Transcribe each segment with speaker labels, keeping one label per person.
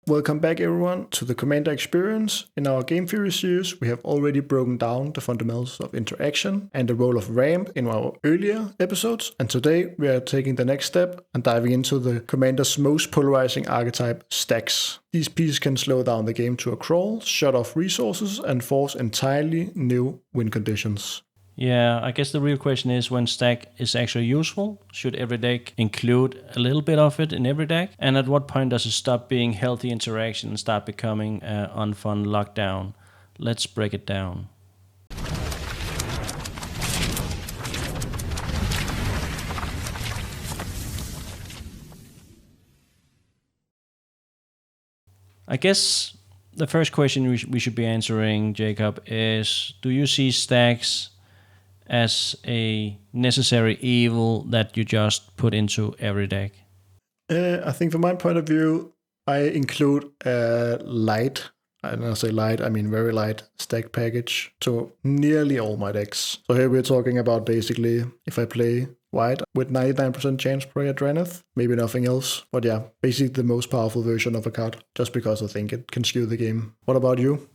Speaker 1: Welcome back everyone to the Commander Experience. In our Game Theory series, we have already broken down the fundamentals of interaction and the role of ramp in our earlier episodes, and today we are taking the next step and diving into the Commander's most polarizing archetype, Stax. These pieces can slow down the game to a crawl, shut off resources, and force entirely new win conditions.
Speaker 2: Yeah, I guess the real question is when stack is actually useful. Should every deck include a little bit of it in every deck? And at what point does it stop being healthy interaction and start becoming unfun lockdown? Let's break it down. I guess the first question we should be answering, Jacob, is do you see stacks as a necessary evil that you just put into every deck?
Speaker 1: I think from my point of view, I include a light, and when I say light, I mean very light stack package to nearly all my decks. So here we're talking about basically if I play white with 99% chance play a Draneth, maybe nothing else. But yeah, basically the most powerful version of a card, just because I think it can skew the game. What about you?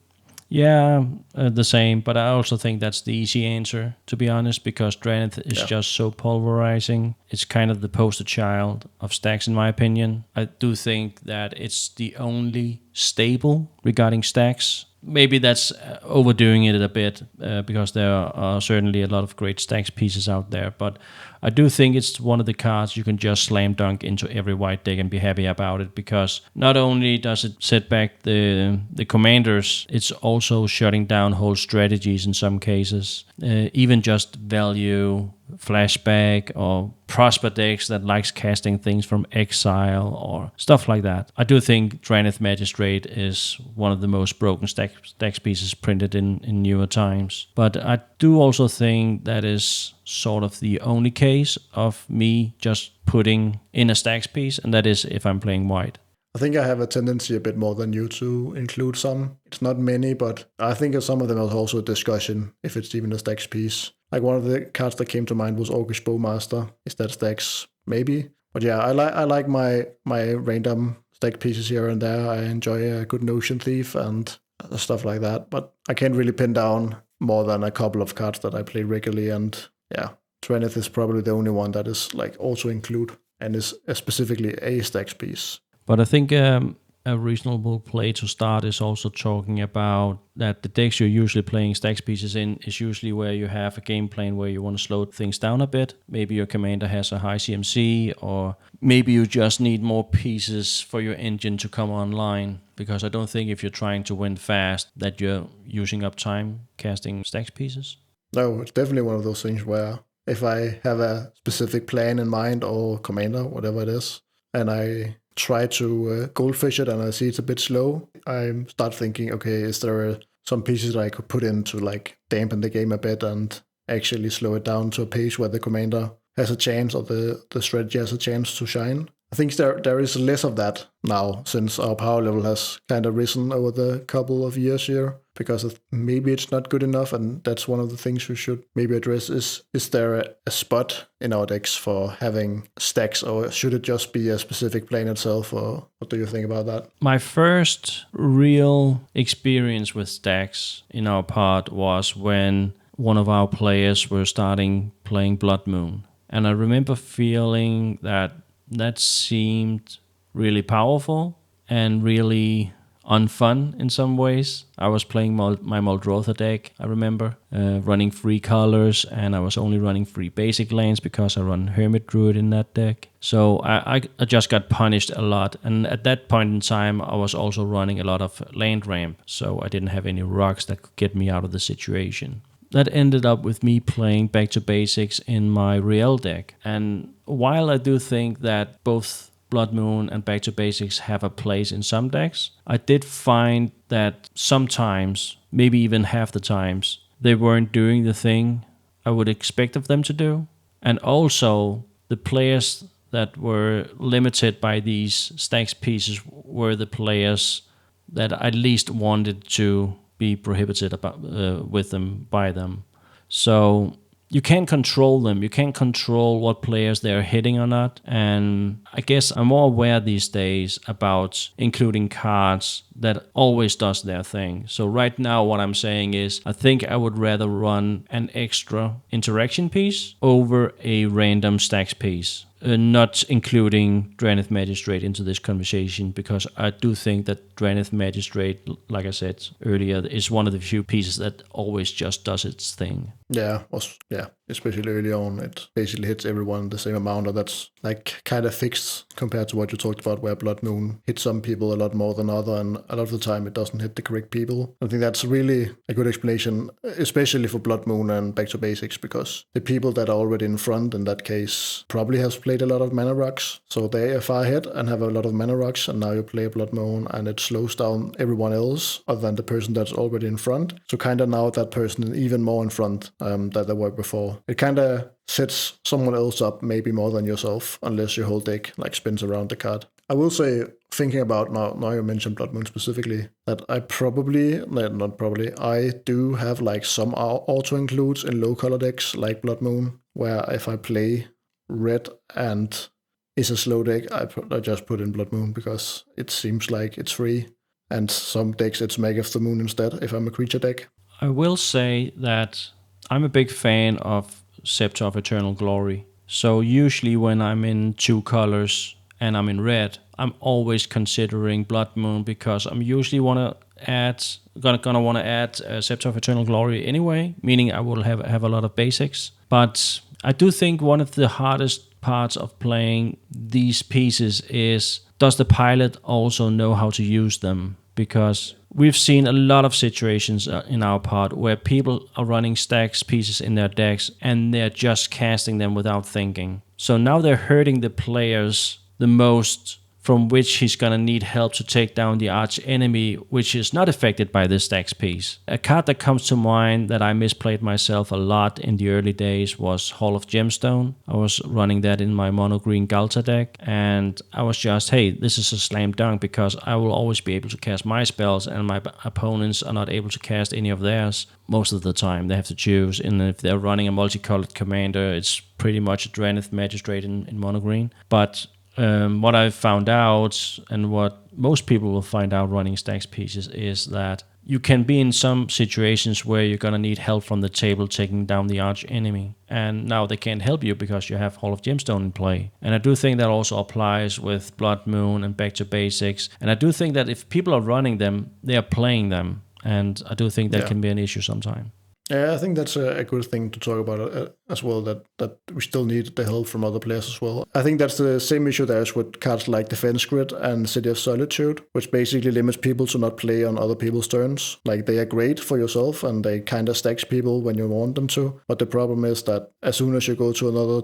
Speaker 2: Yeah, the same, but I also think that's the easy answer, to be honest, because Draneth is just so pulverizing. It's kind of the poster child of stacks, in my opinion. I do think that it's the only stable regarding stacks. Maybe that's overdoing it a bit because there are certainly a lot of great stacks pieces out there, but I do think it's one of the cards you can just slam dunk into every white deck and be happy about it, because not only does it set back the commanders, it's also shutting down whole strategies in some cases. Even just value flashback or prosper decks that likes casting things from exile or stuff like that. I do think Draneth Magistrate is one of the most broken stacks pieces printed in newer times. But I do also think that is sort of the only case of me just putting in a stacks piece, and that is if I'm playing white.
Speaker 1: I think I have a tendency a bit more than you to include some. It's not many, but I think some of them are also a discussion if it's even a stacks piece. Like one of the cards that came to mind was Orcish Bowmaster. Is that stacks? Maybe. But yeah, I like my random stack pieces here and there. I enjoy a good Notion Thief and stuff like that. But I can't really pin down more than a couple of cards that I play regularly. And yeah, Draneth is probably the only one that is like also include and is specifically a stacks piece.
Speaker 2: But I think a reasonable play to start is also talking about that the decks you're usually playing stacks pieces in is usually where you have a game plan where you want to slow things down a bit. Maybe your commander has a high CMC, or maybe you just need more pieces for your engine to come online. Because I don't think if you're trying to win fast that you're using up time casting stacks pieces.
Speaker 1: No, it's definitely one of those things where if I have a specific plan in mind or commander, whatever it is, and I try to goldfish it and I see it's a bit slow, I start thinking, okay, is there some pieces that I could put in to like dampen the game a bit and actually slow it down to a pace where the commander has a chance or the strategy has a chance to shine? I think there is less of that now since our power level has kind of risen over the couple of years here, because maybe it's not good enough, and that's one of the things we should maybe address. Is there a spot in our decks for having stacks, or should it just be a specific plane itself, or what do you think about that?
Speaker 2: My first real experience with stacks in our pod was when one of our players were starting playing Blood Moon. And I remember feeling that seemed really powerful and really unfun in some ways. I was playing my Muldrotha deck, I remember, running 3 colors, and I was only running 3 basic lands because I run Hermit Druid in that deck. So I just got punished a lot, and at that point in time I was also running a lot of land ramp, so I didn't have any rocks that could get me out of the situation. That ended up with me playing back to basics in my Riel deck. And while I do think that both Blood Moon and Back to Basics have a place in some decks, I did find that sometimes, maybe even half the times, they weren't doing the thing I would expect of them to do. And also, the players that were limited by these stacks pieces were the players that I least wanted to be prohibited about with them by them. So you can't control them. You can't control what players they're hitting or not. And I guess I'm more aware these days about including cards that always does their thing. So right now what I'm saying is I think I would rather run an extra interaction piece over a random Stax piece. Not including Draneth Magistrate into this conversation, because I do think that Draneth Magistrate, like I said earlier, is one of the few pieces that always just does its thing.
Speaker 1: Yeah, especially early on, it basically hits everyone the same amount, or that's like kind of fixed compared to what you talked about, where Blood Moon hits some people a lot more than other, and a lot of the time it doesn't hit the correct people. I think that's really a good explanation, especially for Blood Moon and Back to Basics, because the people that are already in front in that case probably have played a lot of mana rocks, so they are far ahead and have a lot of mana rocks, and now you play a Blood Moon and it slows down everyone else other than the person that's already in front. So kind of now that person is even more in front that they were before. It kind of sets someone else up maybe more than yourself, unless your whole deck like spins around the card. I will say, thinking about now you mentioned Blood Moon specifically, that I do have like some auto includes in low color decks like Blood Moon, where if I play red and it's a slow deck, I just put in Blood Moon because it seems like it's free. And some decks it's Mag of the Moon instead if I'm a creature deck.
Speaker 2: I will say that I'm a big fan of Scepter of Eternal Glory. So usually when I'm in two colors and I'm in red, I'm always considering Blood Moon, because I'm usually gonna want to add Scepter of Eternal Glory anyway, meaning I will have a lot of basics. But I do think one of the hardest parts of playing these pieces is, does the pilot also know how to use them? Because we've seen a lot of situations in our pod where people are running Stax pieces in their decks and they're just casting them without thinking. So now they're hurting the players the most, from which he's going to need help to take down the arch enemy, which is not affected by this Stax piece. A card that comes to mind that I misplayed myself a lot in the early days was Hall of Gemstone. I was running that in my mono green Galta deck, and I was just, hey, this is a slam dunk, because I will always be able to cast my spells and my opponents are not able to cast any of theirs. Most of the time they have to choose, and if they're running a multicolored commander, it's pretty much a Draneth Magistrate in mono green. But what I've found out, and what most people will find out running Stax pieces, is that you can be in some situations where you're going to need help from the table taking down the arch enemy. And now they can't help you because you have Hall of Gemstone in play. And I do think that also applies with Blood Moon and Back to Basics. And I do think that if people are running them, they are playing them. And I do think that can be an issue sometimes.
Speaker 1: Yeah, I think that's a good thing to talk about as well, that we still need the help from other players as well. I think that's the same issue there is with cards like Defense Grid and City of Solitude, which basically limits people to not play on other people's turns. Like, they are great for yourself and they kind of stacks people when you want them to, but the problem is that as soon as you go to another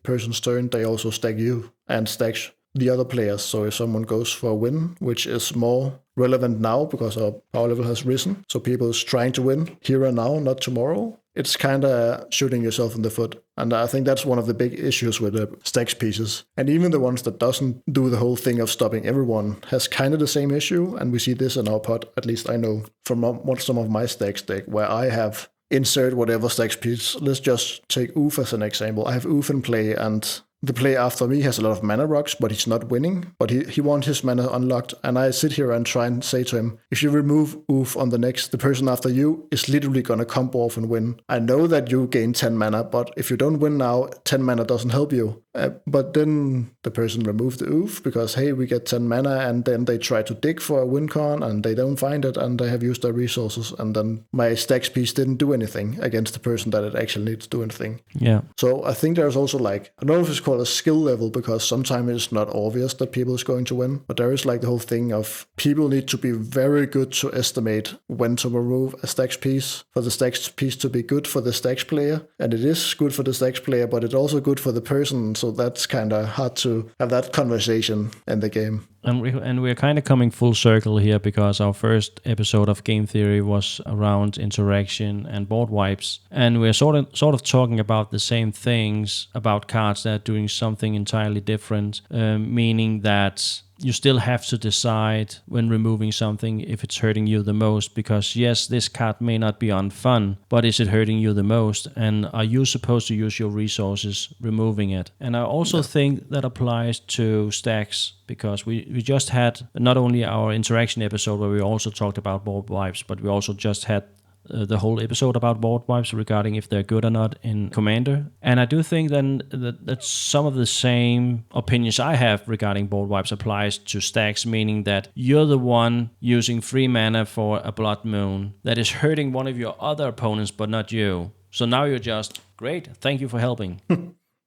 Speaker 1: person's turn, they also stack you and stacks the other players. So if someone goes for a win, which is more relevant now because our power level has risen, so people is trying to win here and now, not tomorrow, it's kind of shooting yourself in the foot. And I think that's one of the big issues with the Stax pieces. And even the ones that doesn't do the whole thing of stopping everyone has kind of the same issue. And we see this in our pod, at least I know from some of my Stax deck, where I have insert whatever Stax piece. Let's just take Oof as an example. I have Oof in play, and the player after me has a lot of mana rocks, but he's not winning. But he wants his mana unlocked, and I sit here and try and say to him, if you remove Oof on the person after you is literally gonna combo off and win. I know that you gain 10 mana, but if you don't win now, 10 mana doesn't help you. But then the person removed the Oof because, hey, we get 10 mana, and then they try to dig for a win con and they don't find it, and they have used their resources, and then my Stax piece didn't do anything against the person that it actually needs to do anything.
Speaker 2: Yeah.
Speaker 1: So I think there's also like, I don't know if it's called a skill level, because sometimes it's not obvious that people is going to win, but there is like the whole thing of people need to be very good to estimate when to remove a Stax piece for the Stax piece to be good for the Stax player. And it is good for the Stax player, but it's also good for the person. So that's kind of hard to have that conversation in the game.
Speaker 2: And we're kind of coming full circle here, because our first episode of Game Theory was around interaction and board wipes, and we're sort of talking about the same things about cards that are doing something entirely different, meaning that you still have to decide when removing something if it's hurting you the most, because yes, this card may not be unfun, but is it hurting you the most, and are you supposed to use your resources removing it? And I also think that applies to Stax, because we just had not only our interaction episode where we also talked about board wipes, but we also just had the whole episode about board wipes regarding if they're good or not in Commander. And I do think then that some of the same opinions I have regarding board wipes applies to Stacks, meaning that you're the one using 3 mana for a Blood Moon that is hurting one of your other opponents but not you. So now you're just, great, thank you for helping.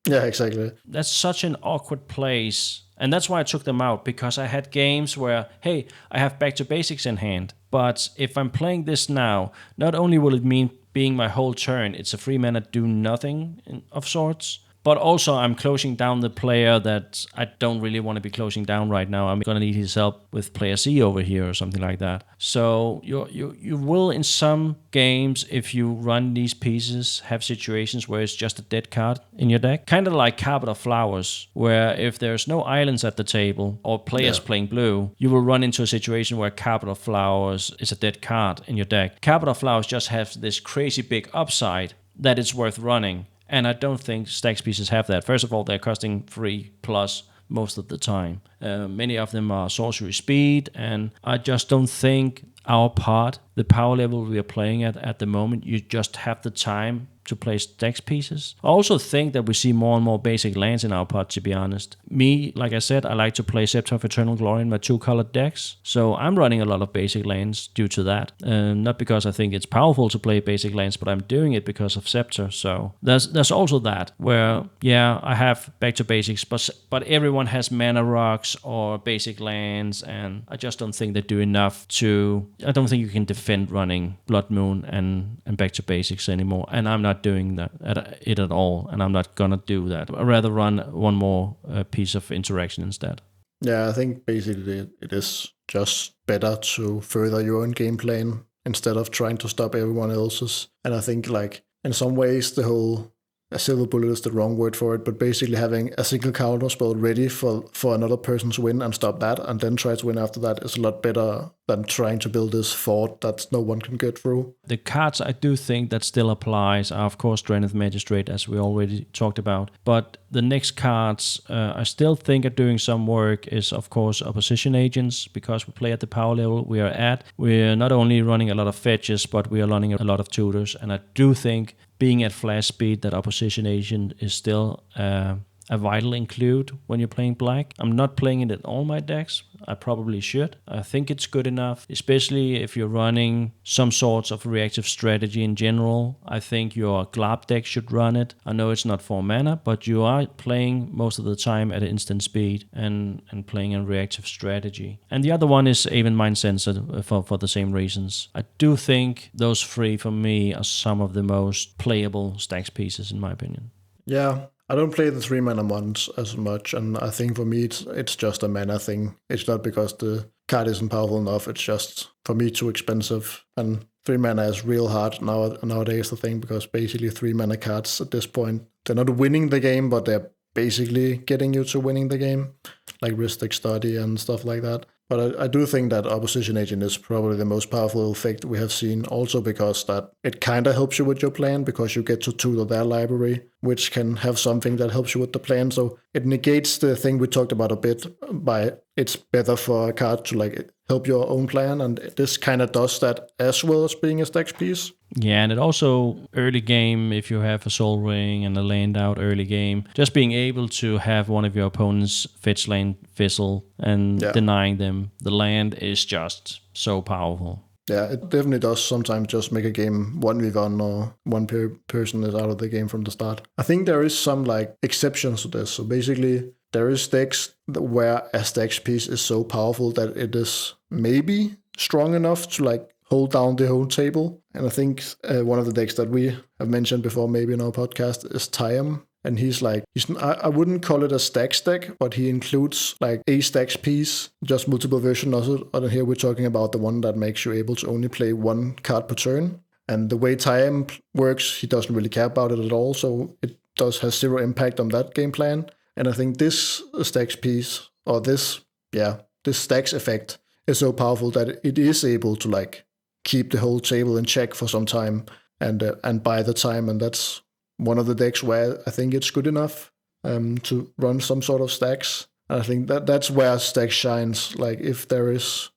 Speaker 1: Yeah, exactly.
Speaker 2: That's such an awkward place. And that's why I took them out, because I had games where, hey, I have Back to Basics in hand, but if I'm playing this now, not only will it mean being my whole turn, it's a 3 mana do nothing of sorts, but also I'm closing down the player that I don't really want to be closing down right now. I'm going to need his help with player C over here or something like that. So you will, in some games, if you run these pieces, have situations where it's just a dead card in your deck. Kind of like Carpet of Flowers, where if there's no islands at the table or players playing blue, you will run into a situation where Carpet of Flowers is a dead card in your deck. Carpet of Flowers just has this crazy big upside that it's worth running. And I don't think Stax pieces have that. First of all, they're costing 3+ most of the time. Many of them are sorcery speed, and I just don't think our part, the power level we are playing at the moment, you just have the time to play Stax pieces. I also think that we see more and more basic lands in our pot, to be honest. Me, like I said, I like to play Scepter of Eternal Glory in my 2-colored decks, so I'm running a lot of basic lands due to that. Not because I think it's powerful to play basic lands, but I'm doing it because of Scepter. So there's also that, where, yeah, I have Back to Basics, but everyone has mana rocks or basic lands, and I just don't think they do enough to... I don't think you can defend running Blood Moon and Back to Basics anymore, and I'm not doing that at all, and I'm not gonna do that. I'd rather run one more piece of interaction instead.
Speaker 1: Yeah, I think basically it is just better to further your own game plan instead of trying to stop everyone else's. And I think, like, in some ways the whole a silver bullet is the wrong word for it, but basically having a single counter spell ready for another person's win and stop that and then try to win after that is a lot better than trying to build this fort that no one can get through.
Speaker 2: The cards I do think that still applies are, of course, Draenith Magistrate, as we already talked about. But the next cards I still think are doing some work is, of course, Opposition Agents, because we play at the power level we are at. We're not only running a lot of fetches, but we are running a lot of tutors. And I do think, being at flash speed, that Opposition Agent is still a vital include when you're playing black. I'm not playing it in all my decks. I probably should. I think it's good enough, especially if you're running some sorts of reactive strategy in general. I think your Glab deck should run it. I know it's not 4 mana, but you are playing most of the time at instant speed and playing a reactive strategy. And the other one is Aven Mind Sensor for the same reasons. I do think those 3 for me are some of the most playable Stax pieces in my opinion.
Speaker 1: Yeah. I don't play the 3 mana ones as much, and I think for me it's just a mana thing. It's not because the card isn't powerful enough, it's just, for me, too expensive. And 3 mana is real hard nowadays, I think, because basically 3 mana cards at this point, they're not winning the game, but they're basically getting you to winning the game, like Ristic Study and stuff like that. But I do think that Opposition Agent is probably the most powerful effect we have seen, also because that it kind of helps you with your plan, because you get to tutor their library, which can have something that helps you with the plan. So it negates the thing we talked about a bit by it's better for a card to like help your own plan, and this kind of does that as well as being a Stax piece.
Speaker 2: Yeah, and it also, early game, if you have a Soul Ring and a land out early game, just being able to have one of your opponent's fetch land fizzle and denying them the land is just so powerful.
Speaker 1: Yeah, it definitely does sometimes just make a game 1v1 or one person is out of the game from the start. I think there is some like exceptions to this. So basically, there is decks where a Stax piece is so powerful that it is maybe strong enough to like hold down the whole table. And I think one of the decks that we have mentioned before, maybe in our podcast, is Tyam. And I wouldn't call it a Stax deck, but he includes like a Stax piece, just multiple versions of it. And here we're talking about the one that makes you able to only play 1 card per turn. And the way Tyam works, he doesn't really care about it at all. So it does have 0 impact on that game plan. And I think this Stax piece, or this this Stax effect is so powerful that it is able to like keep the whole table in check for some time and buy the time, and that's one of the decks where I think it's good enough to run some sort of Stax. And I think that's where Stax shines. Like if there is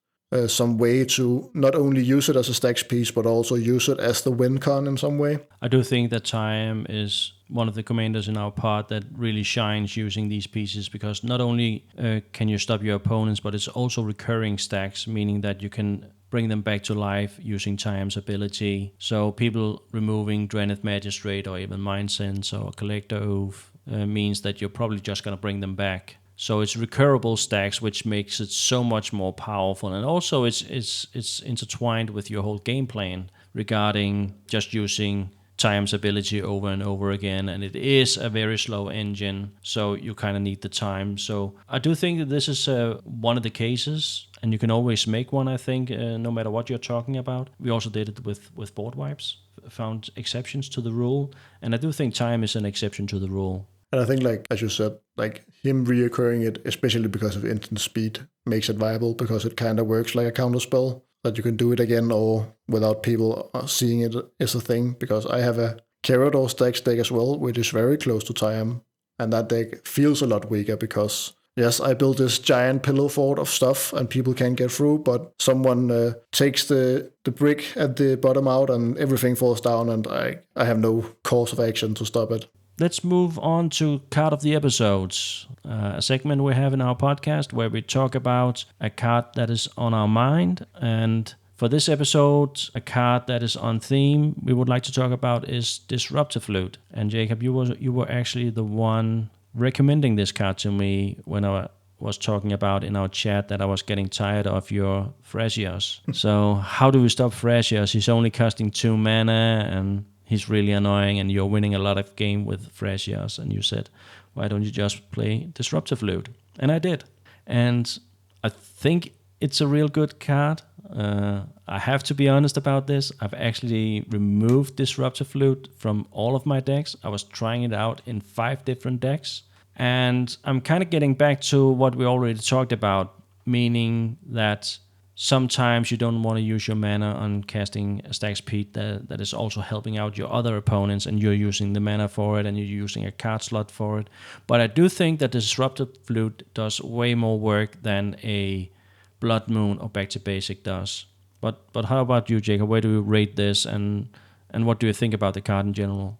Speaker 1: some way to not only use it as a Stax piece, but also use it as the win con in some way.
Speaker 2: I do think that Time is one of the commanders in our part that really shines using these pieces, because not only can you stop your opponents, but it's also recurring stacks, meaning that you can bring them back to life using Time's ability. So people removing Draenith Magistrate or even Mind Sense or Collector Oath means that you're probably just going to bring them back. So it's recurable stacks, which makes it so much more powerful. And also it's intertwined with your whole game plan regarding just using Time's ability over and over again. And it is a very slow engine, so you kind of need the time. So I do think that this is one of the cases, and you can always make one, I think, no matter what you're talking about. We also did it with board wipes, found exceptions to the rule. And I do think Time is an exception to the rule.
Speaker 1: And I think, like, as you said, like him reoccurring it, especially because of instant speed, makes it viable because it kind of works like a counter spell that you can do it again or without people seeing it as a thing. Because I have a Carador Stax deck as well, which is very close to Time. And that deck feels a lot weaker because, yes, I built this giant pillow fort of stuff and people can't get through, but someone takes the brick at the bottom out and everything falls down and I have no course of action to stop it.
Speaker 2: Let's move on to Card of the Episodes, a segment we have in our podcast where we talk about a card that is on our mind. And for this episode, a card that is on theme we would like to talk about is Disruptive Flute. And Jacob, you were actually the one recommending this card to me when I was talking about in our chat that I was getting tired of your Thrasios. So how do we stop Thrasios? He's only costing 2 mana and he's really annoying, and you're winning a lot of game with Thrasios. And you said, why don't you just play Disruptive Flute? And I did. And I think it's a real good card. I have to be honest about this. I've actually removed Disruptive Flute from all of my decks. I was trying it out in 5 different decks. And I'm kind of getting back to what we already talked about, meaning that sometimes you don't want to use your mana on casting a Stax Pete that is also helping out your other opponents, and you're using the mana for it and you're using a card slot for it. But I do think that the Disruptive Flute does way more work than a Blood Moon or Back to Basic does. But how about you, Jacob? Where do you rate this, and what do you think about the card in general?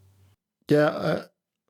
Speaker 1: Yeah,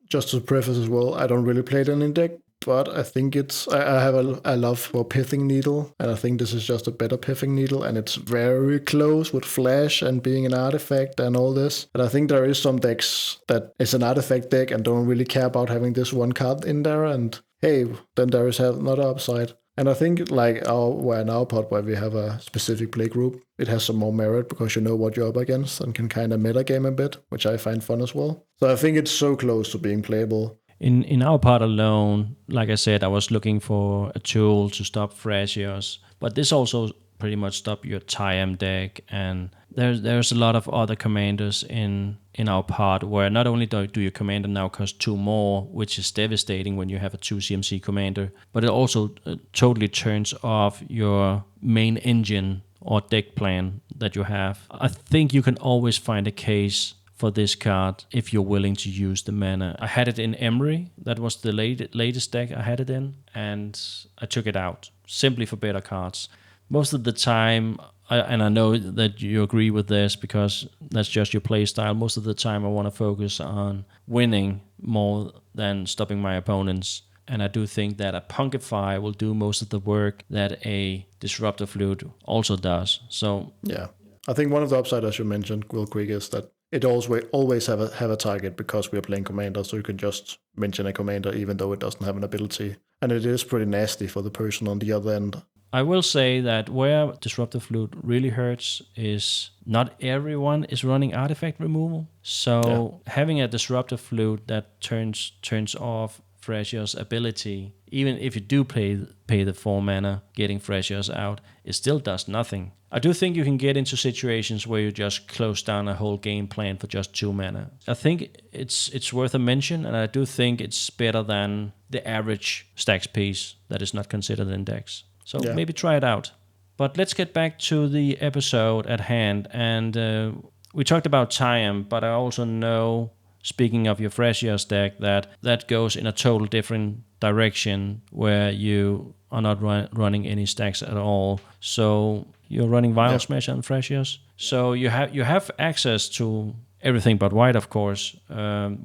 Speaker 1: just to preface as well, I don't really play it in deck, but I think I have a love for Pithing Needle, and I think this is just a better Pithing Needle, and it's very close with Flash and being an artifact and all this. And I think there is some decks that is an artifact deck and don't really care about having this one card in there, and hey, then there is another upside. And I think like we're in our pod where we have a specific play group, it has some more merit because you know what you're up against and can kind of metagame a bit, which I find fun as well. So I think it's so close to being playable.
Speaker 2: In our part alone, like I said, I was looking for a tool to stop Thrasios, but this also pretty much stop your Time deck, and there's a lot of other commanders in our part where not only do your commander now cost 2 more, which is devastating when you have a 2 CMC commander, but it also totally turns off your main engine or deck plan that you have. I think you can always find a case for this card if you're willing to use the mana. I had it in Emery. That was the latest deck I had it in, and I took it out simply for better cards. Most of the time, and I know that you agree with this because that's just your play style, most of the time I want to focus on winning more than stopping my opponents. And I do think that a Punkify will do most of the work that a Disruptive Flute also does. So
Speaker 1: yeah, I think one of the upside, as you mentioned real quick, is that it always have a target because we are playing commander, so you can just mention a commander even though it doesn't have an ability. And it is pretty nasty for the person on the other end.
Speaker 2: I will say that where Disruptive Flute really hurts is not everyone is running artifact removal. So having a Disruptive Flute that turns off Thrasios' ability, even if you do pay the 4 mana, getting Thrasios out, it still does nothing. I do think you can get into situations where you just close down a whole game plan for just 2 mana. I think it's worth a mention, and I do think it's better than the average Stax piece that is not considered in decks. So maybe try it out. But let's get back to the episode at hand. And we talked about time, but I also know, speaking of your Freshers deck, that goes in a total different direction where you are not running any stacks at all. So you're running Vile Smash and Freshers. So you have access to everything but white, of course,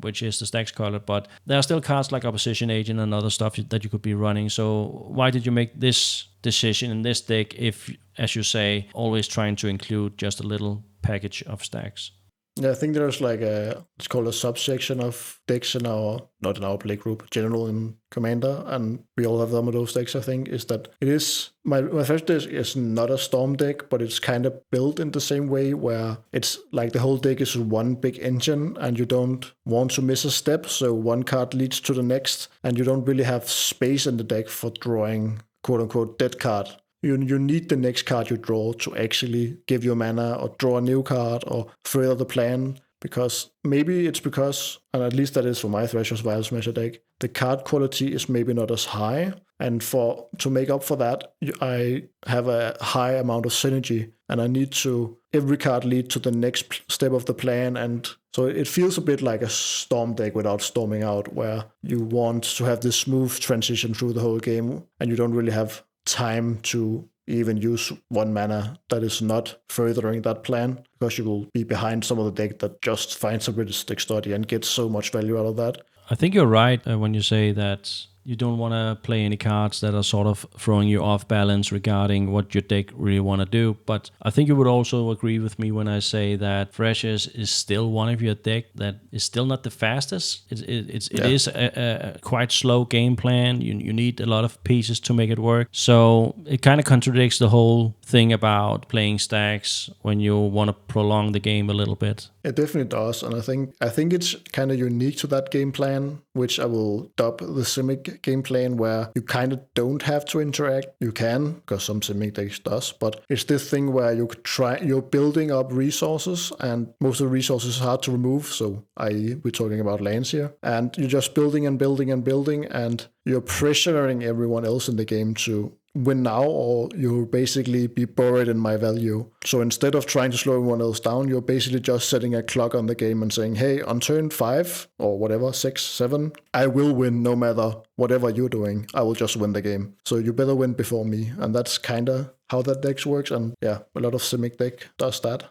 Speaker 2: which is the Stax color. But there are still cards like Opposition Agent and other stuff that you could be running. So why did you make this decision in this deck if, as you say, always trying to include just a little package of stacks?
Speaker 1: Yeah, I think there's like it's called a subsection of decks not in our play group, general in Commander, and we all have some of those decks, I think, is that it is, my first deck is not a Storm deck, but it's kind of built in the same way where it's like the whole deck is one big engine and you don't want to miss a step, so one card leads to the next, and you don't really have space in the deck for drawing quote-unquote dead card. You need the next card you draw to actually give you mana or draw a new card or further the plan, because maybe it's because, and at least that is for my Thrasher's Vile Smasher deck, the card quality is maybe not as high, and to make up for that, I have a high amount of synergy, and I need to every card lead to the next step of the plan, and so it feels a bit like a Storm deck without storming out, where you want to have this smooth transition through the whole game, and you don't really have time to even use one mana that is not furthering that plan, because you will be behind some of the deck that just finds a realistic study and gets so much value out of that.
Speaker 2: I think you're right when you say that you don't want to play any cards that are sort of throwing you off balance regarding what your deck really want to do. But I think you would also agree with me when I say that Freshers is still one of your deck that is still not the fastest. It is a quite slow game plan. You need a lot of pieces to make it work. So it kind of contradicts the whole thing about playing stacks when you want to prolong the game a little bit.
Speaker 1: It definitely does, and I think it's kind of unique to that game plan, which I will dub the Simic game plan, where you kind of don't have to interact. You can, because some Simic decks does, but it's this thing where you're building up resources, and most of the resources are hard to remove, so i.e. we're talking about lands here, and you're just building and building and building, and you're pressuring everyone else in the game to win now, or you'll basically be buried in my value. So instead of trying to slow everyone else down, you're basically just setting a clock on the game and saying, hey, on turn 5 or whatever, 6, 7, I will win no matter whatever you're doing. I will just win the game. So you better win before me. And that's kind of how that deck works. And yeah, a lot of Simic deck does that.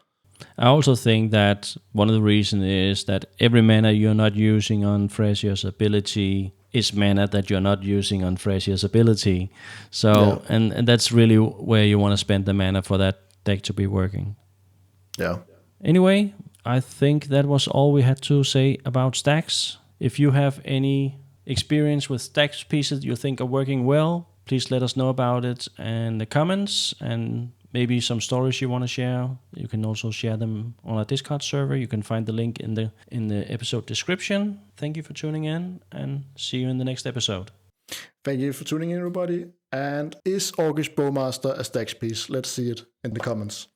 Speaker 2: I also think that one of the reasons is that every mana you're not using on Freshier's ability is mana that you're not using on Freshier's ability. So, and that's really where you want to spend the mana for that deck to be working.
Speaker 1: Yeah.
Speaker 2: Anyway, I think that was all we had to say about stacks. If you have any experience with stacks pieces you think are working well, please let us know about it in the comments, and maybe some stories you want to share. You can also share them on our Discord server. You can find the link in the episode description. Thank you for tuning in, and see you in the next episode.
Speaker 1: Thank you for tuning in, everybody. And is Orcish Bowmaster a Stax piece? Let's see it in the comments.